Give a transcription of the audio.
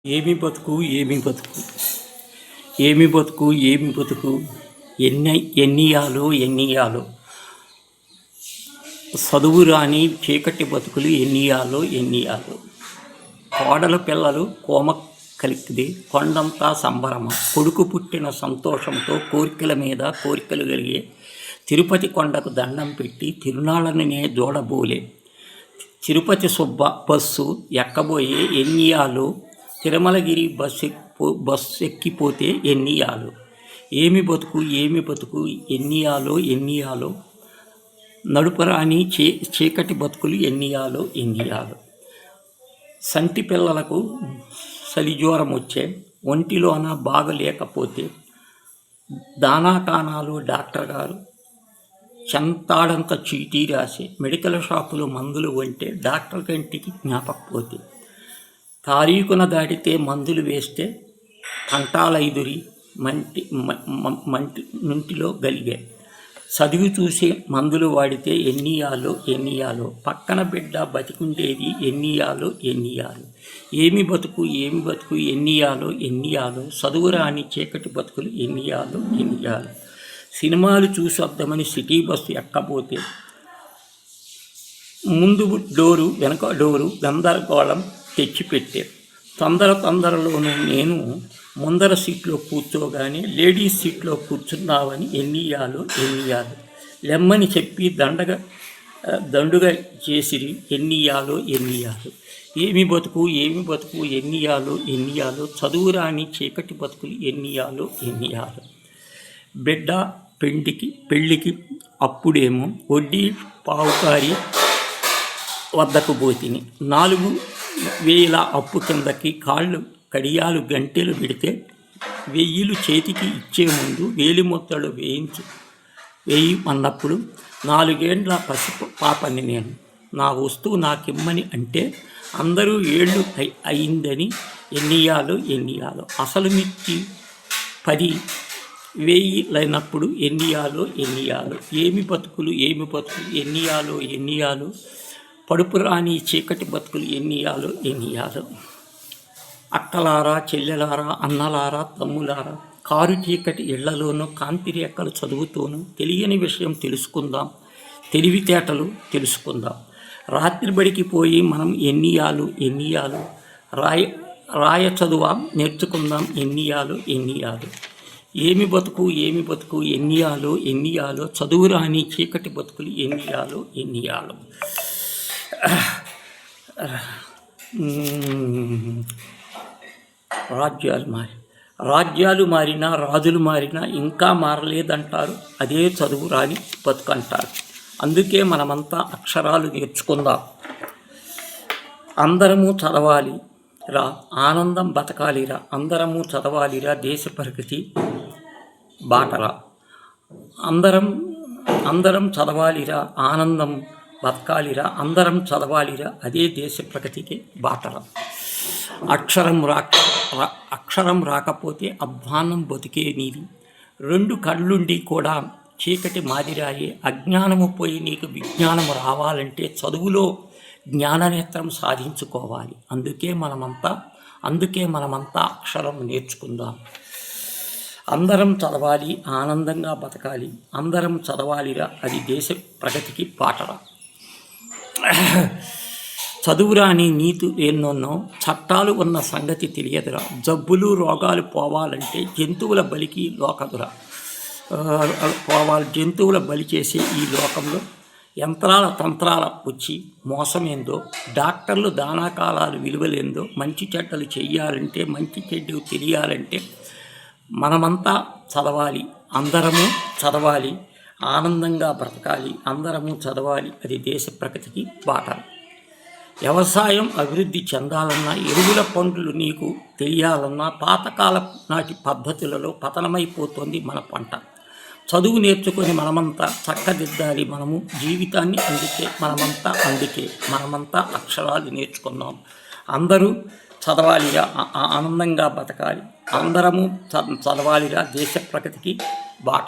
ఏమి బతుకు ఏమి బతుకు ఏమి బతుకు ఏమి బతుకు ఎన్నియాలో చదువు రాని చీకటి బతుకులు ఎన్నియాలో కోడల పిల్లలు కోమ కలికిది కొండంతా సంబరమ కొడుకు పుట్టిన సంతోషంతో కోరికల మీద కోరికలు కలిగే తిరుపతి కొండకు దండం పెట్టి తిరునాళ్ళనే జోడబోలే తిరుపతి సుబ్బ బస్సు ఎక్కబోయే ఎన్నియాలో తిరుమలగిరి బస్సు ఎక్కిపోతే ఎన్నియాలు ఏమి బతుకు ఎన్నియాలో నడుపరాని చీకటి బతుకులు ఎన్నియాలో సంటి పిల్లలకు సలిజ్వరం వచ్చే ఒంటిలోన బాగలేకపోతే దానాకానాలు డాక్టర్ గారు చెంతాడంత చీటీ రాసి మెడికల్ షాపులో మందులు కొంటే డాక్టర్ కంటికి జ్ఞాపకపోతే తారీఖున దాటితే మందులు వేస్తే కంటాలైదురి మంటిలో గలిగే చదివి చూసి మందులు వాడితే ఎన్నియాలో పక్కన బిడ్డ బతికుండేది ఎన్నియాలో ఏమి బతుకు ఎన్నియాలో చదువు రాని చీకటి బతుకులు ఎన్నియాలో సినిమాలు చూసి వద్దామని సిటీ బస్సు ఎక్కబోతే ముందు డోరు వెనక డోరు గందరగోళం తెచ్చిపెట్టారు తొందరలోనూ నేను ముందర సీట్లో కూర్చోగానే లేడీస్ సీట్లో కూర్చున్నావని ఎన్నియాలో లెమ్మని చెప్పి దండుగా చేసిరి ఎన్నియాలో ఏమి బతుకు ఎన్నియాలో చదువు రాని చీకటి బతుకులు ఎన్నియాలో బిడ్డ పెళ్ళికి అప్పుడేమో వడ్డీ పావుకారి వద్దకు పోతిని 4,000 అప్పు కిందకి కాళ్ళు కడియాలు గంటెలు పెడితే 1,000 చేతికి ఇచ్చే ముందు వేలిముద్దలు వేయమన్నప్పుడు 4 ఏళ్ల పసి పాపని నేను నా వస్తువు నాకిమ్మని అంటే అందరూ ఏళ్ళు అయిందని ఎన్నియాలో అసలు మిచ్చి 10,000 అయినప్పుడు ఎన్నియాలో ఏమి బతుకులు ఎన్నియాలో పడుపు రాని చీకటి బతుకులు ఎన్నియాలో అక్కలారా చెల్లెలారా అన్నలారా తమ్ములారా కారు చీకటి ఇళ్లలోనూ కాంతి రేఖలు చదువుతూను తెలియని విషయం తెలుసుకుందాం తెలివితేటలు తెలుసుకుందాం రాత్రి బడికి పోయి మనం ఎన్నియాలు రాయ చదువా నేర్చుకుందాం ఎన్నియాలు ఏమి బతుకు ఎన్నియాలో చదువు రాని చీకటి బతుకులు ఎన్నియాలో రాజ్యాలు మారినా రాజులు మారినా ఇంకా మారలేదంటారు అదే చదువు రాని బతుకంటారు అందుకే మనమంతా అక్షరాలు నేర్చుకుందాం అందరము చదవాలి రా ఆనందం బతకాలిరా అందరము చదవాలిరా దేశ ప్రగతి బాటరా అందరం చదవాలిరా ఆనందం బతకాలిరా అందరం చదవాలిరా అదే దేశ ప్రగతికి బాటరా అక్షరం రాకపోతే అధ్వానం బతికే నీది 2 కళ్ళుండి కూడా చీకటి మాదిరాయే అజ్ఞానము పోయి నీకు విజ్ఞానము రావాలంటే చదువులో జ్ఞాననేత్రం సాధించుకోవాలి అందుకే మనమంతా అక్షరం నేర్చుకుందాం అందరం చదవాలి ఆనందంగా బతకాలి అందరం చదవాలిరా అది దేశ ప్రగతికి బాటరా చదువురాని నీతు ఎన్నోన్నో చట్టాలు ఉన్న సంగతి తెలియదురా జబ్బులు రోగాలు పోవాలంటే జంతువుల బలికి లోకదురా జంతువుల బలి చేసే ఈ లోకంలో యంత్రాల తంత్రాల వచ్చి మోసమేందో డాక్టర్లు దానాకాలాలు విలువలేందో మంచి చెడ్డలు చెయ్యాలంటే మంచి చెడ్డలు తెలియాలంటే మనమంతా చదవాలి అందరము చదవాలి ఆనందంగా బ్రతకాలి అందరము చదవాలి అది దేశ ప్రగతికి బాట వ్యవసాయం అభివృద్ధి చెందాలన్నా ఎరువుల పంటలు నీకు తెలియాలన్నా పాతకాల నాటి పద్ధతులలో పతనమైపోతుంది మన పంట చదువు నేర్చుకొని మనమంతా చక్కదిద్దాలి మనము జీవితాన్ని మనమంతా అక్షరాలు నేర్చుకున్నాం అందరూ చదవాలిరా ఆనందంగా బతకాలి అందరము చదవాలిరా దేశ ప్రగతికి బాట